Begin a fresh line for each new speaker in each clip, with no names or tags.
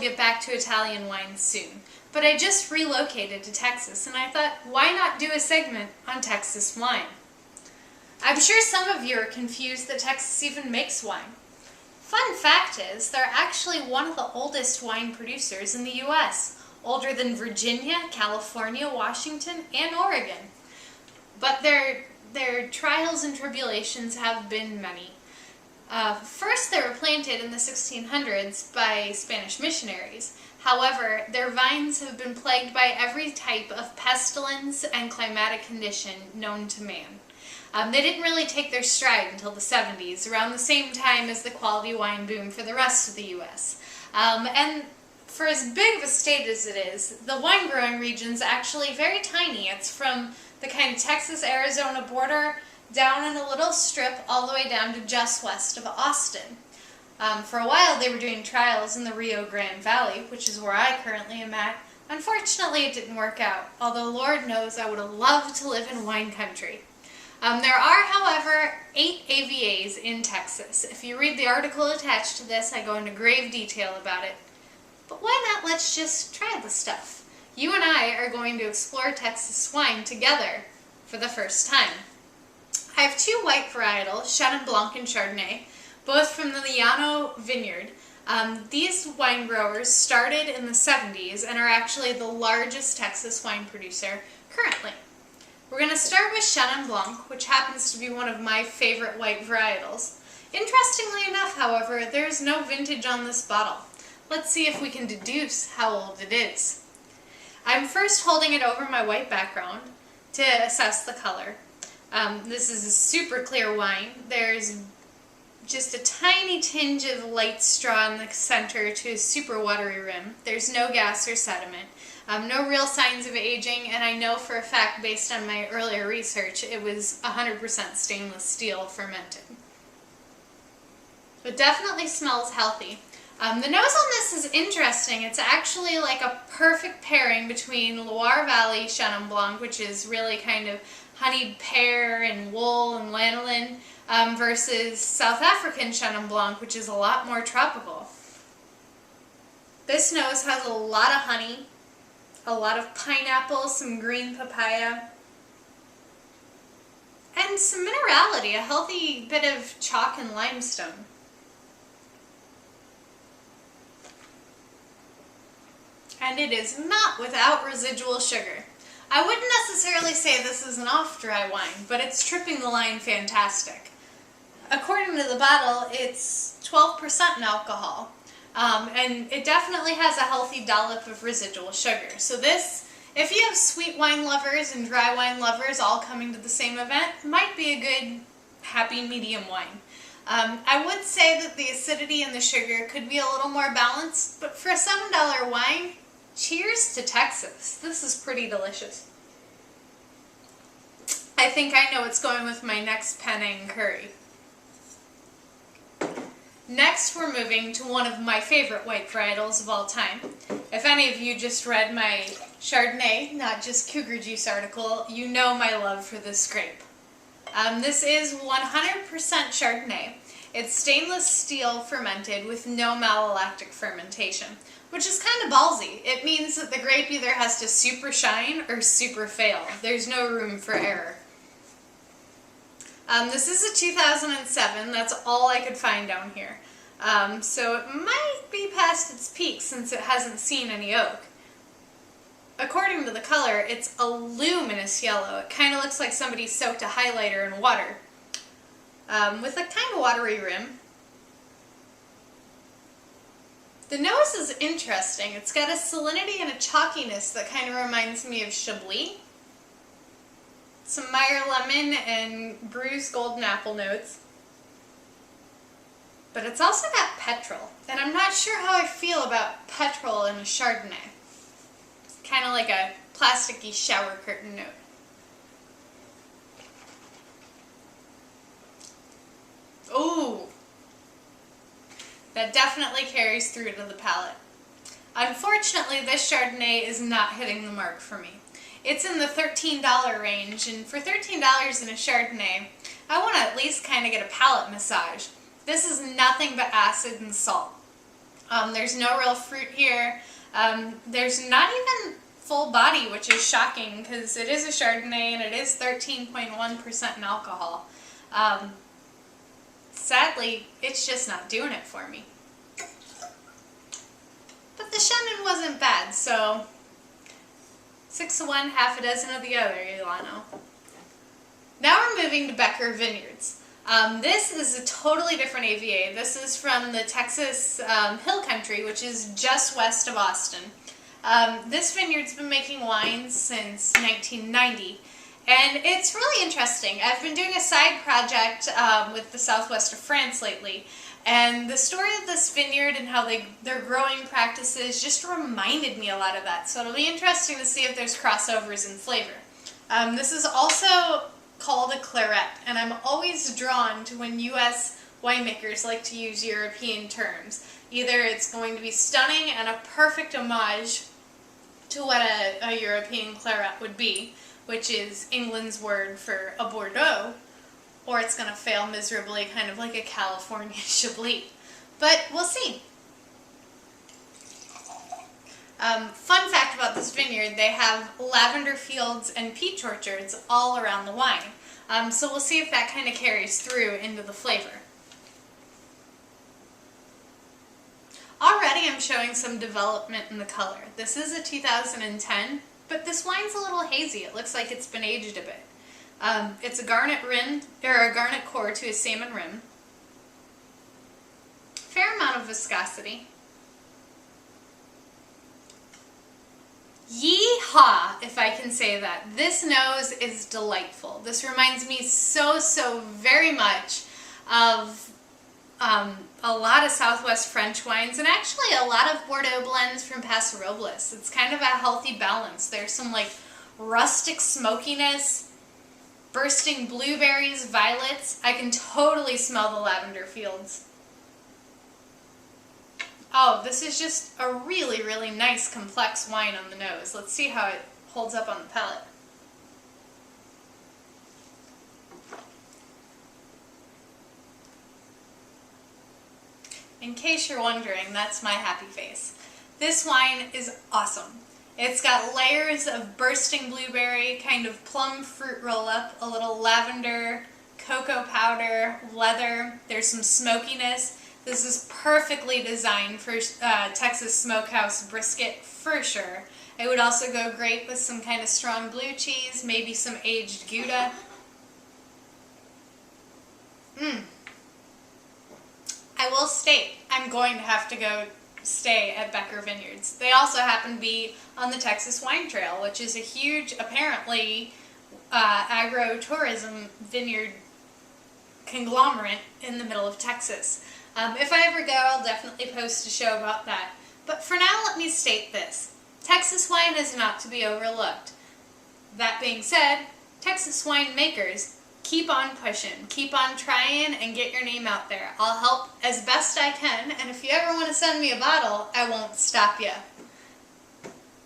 get back to Italian wine soon, but I just relocated to Texas and I thought, why not do a segment on Texas wine? I'm sure some of you are confused that Texas even makes wine. Fun fact is, they're actually one of the oldest wine producers in the U.S., older than Virginia, California, Washington, and Oregon. But their trials and tribulations have been many. First, they were planted in the 1600s by Spanish missionaries. However, their vines have been plagued by every type of pestilence and climatic condition known to man. They didn't really take their stride until the 70s, around the same time as the quality wine boom for the rest of the U.S. And for as big of a state as it is, the wine growing region's actually very tiny. It's from the kind of Texas-Arizona border down in a little strip all the way down to just west of Austin. For a while they were doing trials in the Rio Grande Valley, which is where I currently am at. Unfortunately, it didn't work out, although Lord knows I would have loved to live in wine country. There are, however, 8 AVAs in Texas. If you read the article attached to this, I go into grave detail about it. But why not let's just try the stuff? You and I are going to explore Texas wine together for the first time. I have 2 white varietals, Chenin Blanc and Chardonnay, both from the Llano Vineyard. These wine growers started in the 70s and are actually the largest Texas wine producer currently. We're going to start with Chenin Blanc, which happens to be one of my favorite white varietals. Interestingly enough, however, there is no vintage on this bottle. Let's see if we can deduce how old it is. I'm first holding it over my white background to assess the color. This is a super clear wine. There's just a tiny tinge of light straw in the center to a super watery rim. There's no gas or sediment. No real signs of aging, and I know for a fact, based on my earlier research, it was 100% stainless steel fermented. It definitely smells healthy. The nose on this is interesting. It's actually like a perfect pairing between Loire Valley Chenin Blanc, which is really kind of honeyed pear and wool and lanolin, versus South African Chenin Blanc, which is a lot more tropical. This nose has a lot of honey, a lot of pineapple, some green papaya, and some minerality, a healthy bit of chalk and limestone. And it is not without residual sugar. I wouldn't necessarily say this is an off-dry wine, but it's tripping the line fantastic. According to the bottle, it's 12% in alcohol. And it definitely has a healthy dollop of residual sugar. So this, if you have sweet wine lovers and dry wine lovers all coming to the same event, might be a good happy medium wine. I would say that the acidity and the sugar could be a little more balanced, but for a $7 wine, cheers to Texas. This is pretty delicious. I think I know what's going with my next Penang curry. Next, we're moving to one of my favorite white varietals of all time. If any of you just read my Chardonnay, not just Cougar Juice article, you know my love for this grape. This is 100% Chardonnay. It's stainless steel fermented with no malolactic fermentation, which is kind of ballsy. It means that the grape either has to super shine or super fail. There's no room for error. This is a 2007, that's all I could find down here. So it might be past its peak since it hasn't seen any oak. According to the color, it's a luminous yellow. It kind of looks like somebody soaked a highlighter in water. With a kind of watery rim. The nose is interesting. It's got a salinity and a chalkiness that kind of reminds me of Chablis. Some Meyer lemon and bruised golden apple notes. But it's also got petrol, and I'm not sure how I feel about petrol in a Chardonnay. Kind of like a plasticky shower curtain note. Ooh! That definitely carries through to the palate. Unfortunately, this Chardonnay is not hitting the mark for me. It's in the $13 range, and for $13 in a Chardonnay, I want to at least kind of get a palate massage. This is nothing but acid and salt. There's no real fruit here. There's not even full body, which is shocking because it is a Chardonnay and it is 13.1% in alcohol. Sadly, it's just not doing it for me. But the Chenin wasn't bad, so 6 of one, half a dozen of the other, Ilano. Now we're moving to Becker Vineyards. This is a totally different AVA. This is from the Texas Hill Country, which is just west of Austin. This vineyard's been making wines since 1990, and it's really interesting. I've been doing a side project with the southwest of France lately, and the story of this vineyard and how their growing practices just reminded me a lot of that. So it'll be interesting to see if there's crossovers in flavor. This is also called a claret, and I'm always drawn to when U.S. winemakers like to use European terms. Either it's going to be stunning and a perfect homage to what a European claret would be, which is England's word for a Bordeaux, or it's going to fail miserably, kind of like a California Chablis. But we'll see. Fun fact about this vineyard, they have lavender fields and peach orchards all around the wine. So we'll see if that kind of carries through into the flavor. Already I'm showing some development in the color. This is a 2010, but this wine's a little hazy. It looks like it's been aged a bit. It's a garnet rim, or a garnet core to a salmon rim. Fair amount of viscosity. Yeehaw, if I can say that. This nose is delightful. This reminds me so very much of a lot of Southwest French wines, and actually a lot of Bordeaux blends from Paso Robles. It's kind of a healthy balance. There's some like rustic smokiness, bursting blueberries, violets. I can totally smell the lavender fields. Oh, this is just a really nice complex wine on the nose. Let's see how it holds up on the palate. In case you're wondering, that's my happy face. This wine is awesome. It's got layers of bursting blueberry, kind of plum fruit roll-up, a little lavender, cocoa powder, leather. There's some smokiness. This is perfectly designed for Texas smokehouse brisket for sure. It would also go great with some kind of strong blue cheese, maybe some aged Gouda. I will state, I'm going to have to go stay at Becker Vineyards. They also happen to be on the Texas Wine Trail, which is a huge, apparently, agro-tourism vineyard conglomerate in the middle of Texas. If I ever go, I'll definitely post a show about that. But for now, let me state this. Texas wine is not to be overlooked. That being said, Texas winemakers, keep on pushing, keep on trying, and get your name out there. I'll help as best I can, and if you ever want to send me a bottle, I won't stop you.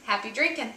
Happy drinking!